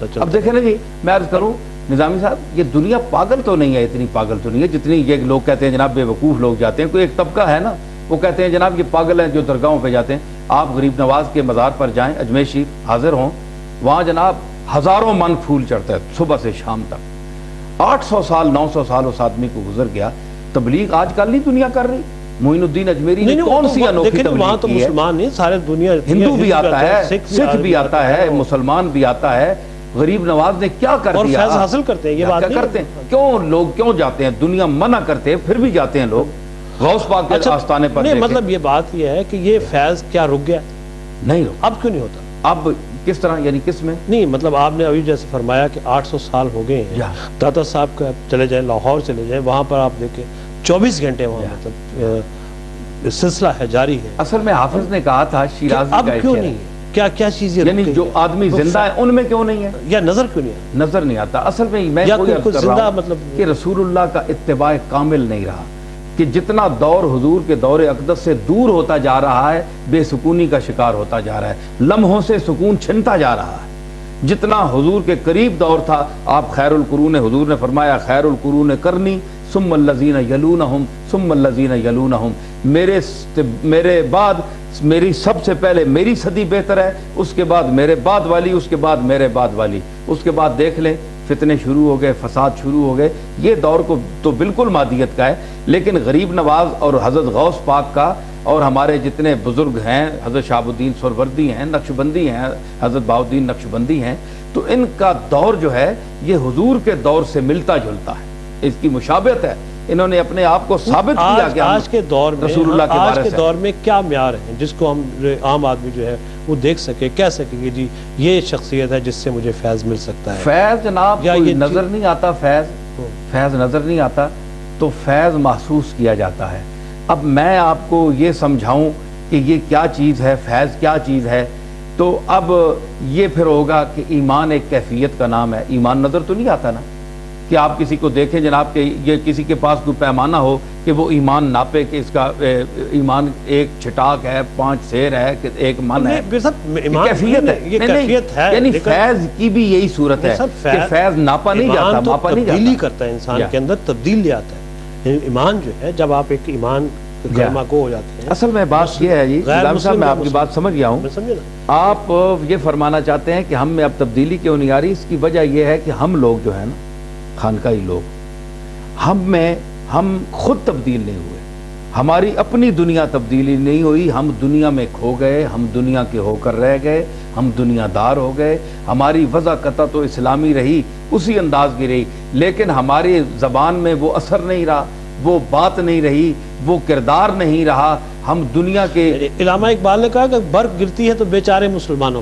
ہوتا چلتا. اب دیکھیں نا جی، میں عرض کروں نظامی صاحب، یہ دنیا پاگل تو نہیں ہے، اتنی پاگل تو نہیں ہے جتنی یہ لوگ کہتے ہیں جناب بے وقوف لوگ جاتے ہیں. کوئی ایک طبقہ ہے نا، وہ کہتے ہیں جناب یہ پاگل ہیں جو درگاہوں پہ جاتے ہیں. آپ غریب نواز کے مزار پر جائیں، اجمیر شریف حاضر ہوں، وہاں جناب ہزاروں من پھول چڑھتا ہے صبح سے شام تک. 800 سال 900 سال اس آدمی کو گزر گیا. تبلیغ آج کل نہیں دنیا کر رہی. معین الدین اجمیری نے کون سی انوکھی وہاں تو تبلیغ کی ہے؟ مسلمان نہیں، سارے دنیا، ہندو بھی آتا ہے، سکھ بھی آتا ہے، مسلمان بھی آتا ہے. غریب نواز نے کیا کر اور دیا؟ فیض حاصل کرتے ہیں. یہ بات نہیں کرتے ہیں. کیوں لوگ کیوں جاتے ہیں؟ دنیا منع کرتے ہیں پھر بھی جاتے ہیں لوگ. غوث پاک کے آستانے پر نہیں، مطلب یہ بات یہ ہے کہ یہ فیض کیا رک گیا؟ نہیں رک. اب کیوں نہیں ہوتا؟ اب کس طرح یعنی کس میں؟ نہیں مطلب آپ نے ابھی جیسے فرمایا کہ 800 سال ہو گئے ہیں. داتا صاحب کا چلے جائیں، لاہور چلے جائیں، وہاں پر آپ دیکھیں 24 گھنٹے وہاں مطلب سلسلہ ہے، جاری ہے. اصل میں حافظ نے کہا تھا شیرازی اب کیوں نہیں ہے؟ کیا چیزیں یعنی جو آدمی زندہ ہے ان میں کیوں نہیں ہے؟ یا نظر کیوں نہیں ہے؟ نظر نہیں آتا. اصل میں میں کوئی عرض کر رہا ہوں کہ رسول اللہ کا اتباع کامل نہیں رہا، کہ جتنا دور حضور کے دور اقدس سے دور ہوتا جا رہا ہے بے سکونی کا شکار ہوتا جا رہا ہے، لمحوں سے سکون چھنتا جا رہا ہے. جتنا حضور کے قریب دور تھا، آپ خیر القرون، حضور نے فرمایا خیر القرون کرنی ثم الذین یلونہم ثم الذین یلونہم، میرے بعد میری سب سے پہلے میری صدی بہتر ہے، اس کے بعد میرے بعد والی، اس کے بعد میرے بعد والی. اس کے بعد دیکھ لیں فتنے شروع ہو گئے، فساد شروع ہو گئے. یہ دور کو تو بالکل مادیت کا ہے. لیکن غریب نواز اور حضرت غوث پاک کا اور ہمارے جتنے بزرگ ہیں، حضرت شہاب الدین سہروردی ہیں، نقشبندی ہیں، حضرت بہاؤالدین نقشبندی ہیں، تو ان کا دور جو ہے یہ حضور کے دور سے ملتا جلتا ہے، اس کی مشابہت ہے. انہوں نے اپنے آپ کو ثابت کیا کہ آج کے دور میں رسول اللہ کے آج بارے کے سے دور میں کیا معیار ہیں جس کو ہم عام آدمی جو ہے وہ دیکھ سکے، کہہ سکے کہ جی یہ شخصیت ہے جس سے مجھے فیض مل سکتا ہے؟ فیض جناب کوئی نظر نہیں آتا. فیض نظر نہیں آتا تو فیض محسوس کیا جاتا ہے. اب میں آپ کو یہ سمجھاؤں کہ یہ کیا چیز ہے، فیض کیا چیز ہے، تو اب یہ پھر ہوگا کہ ایمان ایک کیفیت کا نام ہے. ایمان نظر تو نہیں آتا نا، کہ آپ کسی کو دیکھیں جناب کہ یہ کسی کے پاس کوئی پیمانہ ہو کہ وہ ایمان ناپے کہ اس کا ایمان ایک چھٹاک ہے، 5 سیر ہے، کہ 1 من ہے. کیفیت ہے، یعنی فیض کی بھی یہی صورت ہے کہ فیض ناپا نہیں جاتا، ماپا نہیں جاتا. تبدیلی کرتا ہے انسان کے اندر، تبدیل لے آتا ہے. ایمان جو ہے جب آپ ایک ایمان کلمہ گو ہو جاتے ہیں. اصل میں بات یہ ہے جی غلام صاحب، میں آپ کی بات سمجھ گیا ہوں. آپ یہ فرمانا چاہتے ہیں کہ ہم میں اب تبدیلی کیوں نہیں آ رہی؟ اس کی وجہ یہ ہے کہ ہم لوگ جو ہے نا، خانقاہی لوگ، ہم خود تبدیل نہیں ہوئے. ہماری اپنی دنیا تبدیلی نہیں ہوئی. ہم دنیا میں کھو گئے، ہم دنیا کے ہو کر رہ گئے، ہم دنیا دار ہو گئے. ہماری وضع قطع تو اسلامی رہی، اسی انداز کی رہی، لیکن ہماری زبان میں وہ اثر نہیں رہا، وہ بات نہیں رہی، وہ کردار نہیں رہا. ہم دنیا کے علامہ اقبال نے کہا کہ برف گرتی ہے تو بیچارے مسلمانوں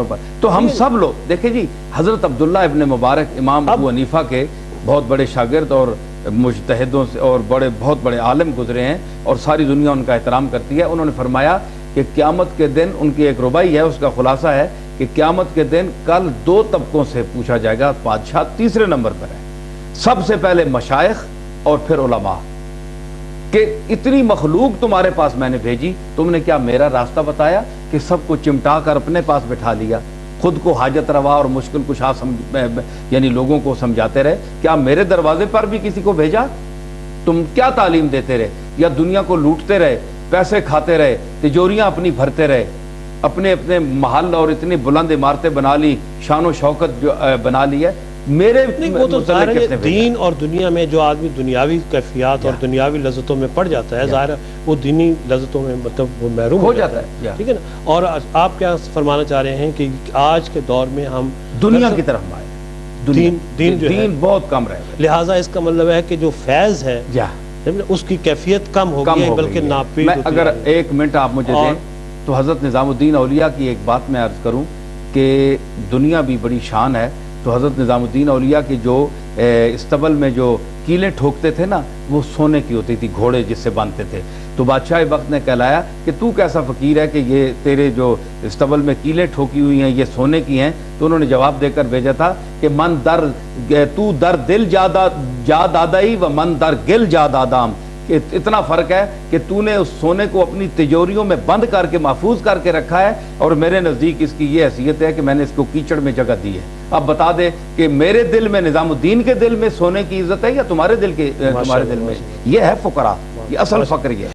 پر. تو ہم سب لوگ دیکھیں جی، حضرت عبداللہ ابن مبارک امام ابو حنیفہ کے بہت بڑے شاگرد اور مجتہدوں سے اور بہت بڑے عالم گزرے ہیں، اور ساری دنیا ان کا احترام کرتی ہے. انہوں نے فرمایا کہ قیامت کے دن، ان کی ایک ربائی ہے، اس کا خلاصہ ہے کہ قیامت کے دن کل 2 طبقوں سے پوچھا جائے گا. بادشاہ تیسرے نمبر پر ہے، سب سے پہلے مشائخ اور پھر علماء، کہ اتنی مخلوق تمہارے پاس میں نے بھیجی، تم نے کیا میرا راستہ بتایا کہ سب کو چمٹا کر اپنے پاس بٹھا لیا، خود کو حاجت روا اور مشکل کشا یعنی لوگوں کو سمجھاتے رہے؟ کیا میرے دروازے پر بھی کسی کو بھیجا؟ تم کیا تعلیم دیتے رہے؟ یا دنیا کو لوٹتے رہے، پیسے کھاتے رہے، تجوریاں اپنی بھرتے رہے، اپنے محل اور اتنی بلند عمارتیں بنا لی، شان و شوکت جو بنا لی ہے؟ میرے وہ تو ظاہر ہے دین اور دنیا میں جو آدمی دنیاوی کیفیات اور دنیاوی لذتوں میں پڑ جاتا ہے، ظاہر ہے وہ دینی لذتوں میں مطلب وہ محروم ہو جاتا ہے. ٹھیک ہے نا؟ اور آپ کیا فرمانا چاہ رہے ہیں کہ آج کے دور میں ہم دنیا کی طرف آئے، دین بہت کم رہے، لہٰذا اس کا مطلب ہے کہ جو فیض ہے اس کی کیفیت کم ہو گئی ہے، بلکہ ناپید. میں اگر 1 منٹ آپ مجھے دیں تو حضرت نظام الدین اولیاء کی ایک بات میں عرض کروں کہ دنیا بھی بڑی شان ہے. تو حضرت نظام الدین اولیاء کی جو استبل میں جو کیلیں ٹھوکتے تھے نا، وہ سونے کی ہوتی تھی، گھوڑے جس سے باندھتے تھے. تو بادشاہ وقت نے کہلایا کہ تو کیسا فقیر ہے کہ یہ تیرے جو استبل میں کیلیں ٹھوکی ہوئی ہیں یہ سونے کی ہیں؟ تو انہوں نے جواب دے کر بھیجا تھا کہ تو در دل جا دادائی و من در گل جا دادام، کہ اتنا فرق ہے کہ تو نے اس سونے کو اپنی تجوریوں میں بند کر کے محفوظ کر کے رکھا ہے، اور میرے نزدیک اس کی یہ حیثیت ہے کہ میں نے اس کو کیچڑ میں جگہ دی ہے۔ اب بتا دے کہ میرے دل میں، نظام الدین کے دل میں سونے کی عزت ہے یا تمہارے دل میں؟ یہ ہے فقراء، یہ اصل فقر یہ ہے۔